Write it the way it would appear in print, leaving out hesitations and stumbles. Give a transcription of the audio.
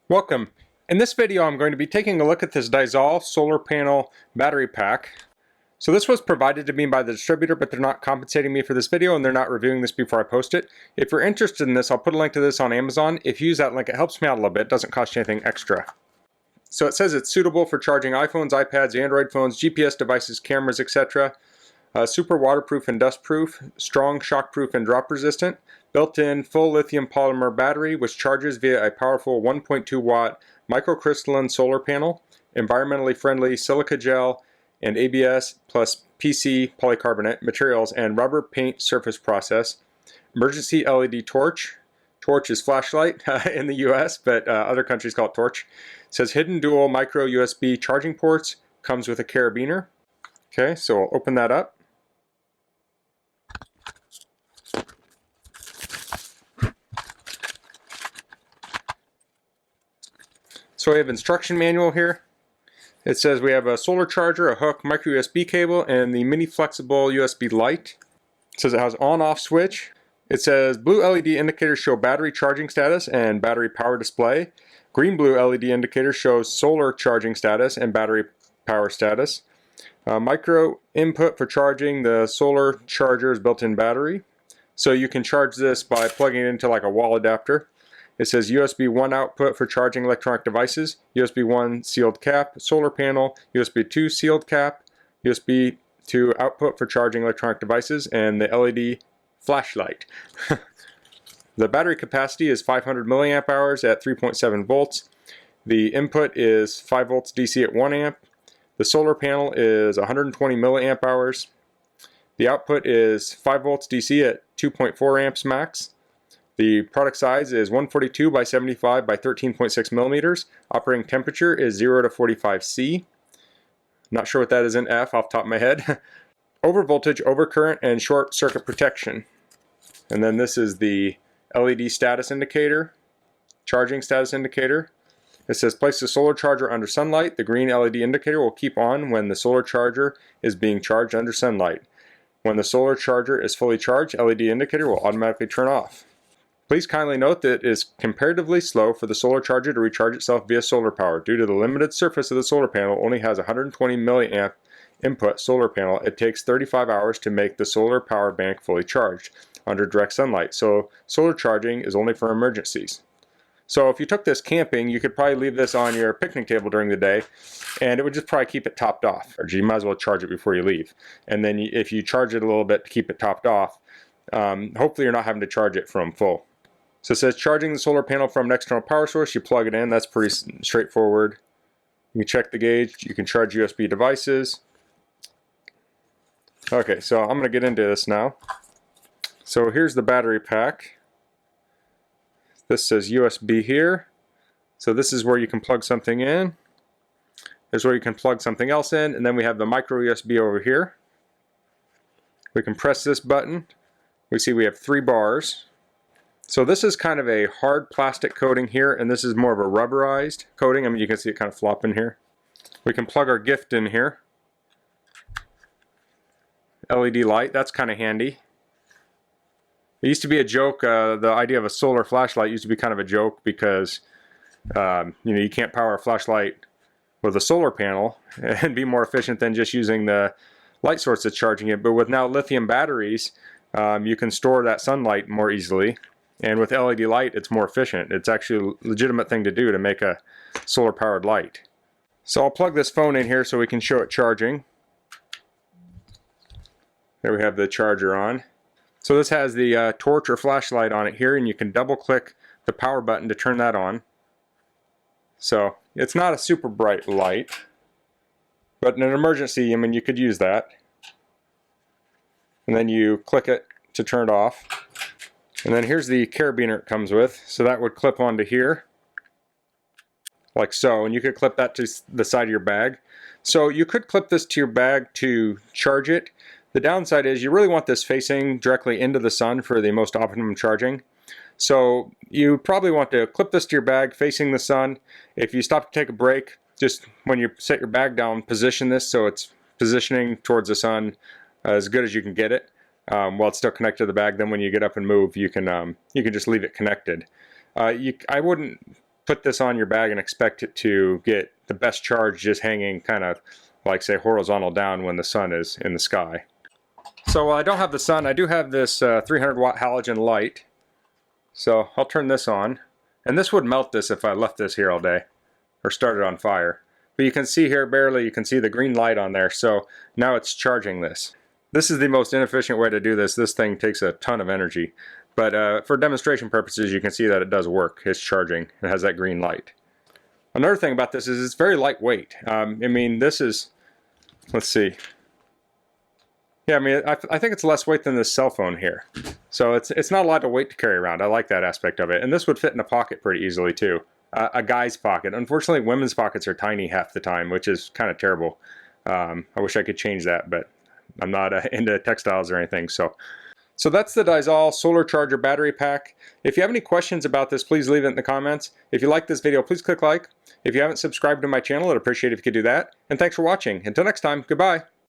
Welcome. In this video I'm going to be taking a look at this Dizaul solar panel battery pack. So this was provided to me by the distributor, but they're not compensating me for this video and they're not reviewing this before I post it. If you're interested in this, I'll put a link to this on Amazon. If you use that link, it helps me out a little bit. It doesn't cost you anything extra. So it says it's suitable for charging iPhones, iPads, Android phones, GPS devices, cameras, etc. Super waterproof and dustproof, strong shockproof and drop resistant, built-in full lithium polymer battery which charges via a powerful 1.2 watt microcrystalline solar panel, environmentally friendly silica gel and ABS plus PC polycarbonate materials and rubber paint surface process, emergency LED torch. Torch is flashlight in the US, but other countries call it torch. It says hidden dual micro USB charging ports, comes with a carabiner. Okay, so I'll open that up. So we have instruction manual here. It says we have a solar charger, a hook, micro USB cable, and the mini flexible USB light. It says it has on-off switch. It says blue LED indicators show battery charging status and battery power display. Green blue LED indicator shows solar charging status and battery power status. Micro input for charging the solar charger's built-in battery. So you can charge this by plugging it into like a wall adapter. It says USB 1 output for charging electronic devices, USB 1 sealed cap, solar panel, USB 2 sealed cap, USB 2 output for charging electronic devices, and the LED flashlight. The battery capacity is 500 milliamp hours at 3.7 volts. The input is 5 volts DC at 1 amp. The solar panel is 120 milliamp hours. The output is 5 volts DC at 2.4 amps max. The product size is 142 by 75 by 13.6 millimeters. Operating temperature is 0 to 45 C. Not sure what that is in F off the top of my head. Overvoltage, overcurrent, and short circuit protection. And then this is the LED status indicator, charging status indicator. It says place the solar charger under sunlight. The green LED indicator will keep on when the solar charger is being charged under sunlight. When the solar charger is fully charged, LED indicator will automatically turn off. Please kindly note that it is comparatively slow for the solar charger to recharge itself via solar power. Due to the limited surface of the solar panel only has 120 milliamp input solar panel, it takes 35 hours to make the solar power bank fully charged under direct sunlight. So solar charging is only for emergencies. So if you took this camping, you could probably leave this on your picnic table during the day and it would just probably keep it topped off. Or you might as well charge it before you leave. And then if you charge it a little bit to keep it topped off, hopefully you're not having to charge it from full. So it says charging the solar panel from an external power source. You plug it in. That's pretty straightforward. You can check the gauge. You can charge USB devices. Okay, so I'm going to get into this now. So here's the battery pack. This says USB here. So this is where you can plug something in. There's where you can plug something else in. And then we have the micro USB over here. We can press this button. We see we have 3 bars. So this is kind of a hard plastic coating here, and this is more of a rubberized coating. I mean, you can see it kind of flopping here. We can plug our gift in here. LED light, that's kind of handy. It used to be a joke, the idea of a solar flashlight used to be kind of a joke because you can't power a flashlight with a solar panel and be more efficient than just using the light source that's charging it. But with now lithium batteries, you can store that sunlight more easily. And with LED light, it's more efficient. It's actually a legitimate thing to do to make a solar powered light. So I'll plug this phone in here so we can show it charging. There we have the charger on. So this has the torch or flashlight on it here, and you can double click the power button to turn that on. So it's not a super bright light, but in an emergency, I mean, you could use that. And then you click it to turn it off. And then here's the carabiner it comes with. So that would clip onto here, like so. And you could clip that to the side of your bag. So you could clip this to your bag to charge it. The downside is you really want this facing directly into the sun for the most optimum charging. So you probably want to clip this to your bag facing the sun. If you stop to take a break, just when you set your bag down, position this so it's positioning towards the sun as good as you can get it. While it's still connected to the bag. Then when you get up and move, you can just leave it connected. I wouldn't put this on your bag and expect it to get the best charge just hanging kind of like, say, horizontal down when the sun is in the sky. So while I don't have the sun, I do have this 300 watt halogen light. So I'll turn this on, and this would melt this if I left this here all day or started on fire. But you can see here barely, you can see the green light on there, so now it's charging this. This is the most inefficient way to do this. This thing takes a ton of energy. But for demonstration purposes, you can see that it does work. It's charging. It has that green light. Another thing about this is it's very lightweight. I mean, this is, let's see. Yeah, I mean, I think it's less weight than this cell phone here. So it's not a lot of weight to carry around. I like that aspect of it. And this would fit in a pocket pretty easily too. A guy's pocket. Unfortunately, women's pockets are tiny half the time, which is kind of terrible. I wish I could change that, but I'm not into textiles or anything. So that's the Dizaul solar charger battery pack. If you have any questions about this, please leave it in the comments. If you like this video, please click like. If you haven't subscribed to my channel, I'd appreciate it if you could do that. And thanks for watching. Until next time, goodbye.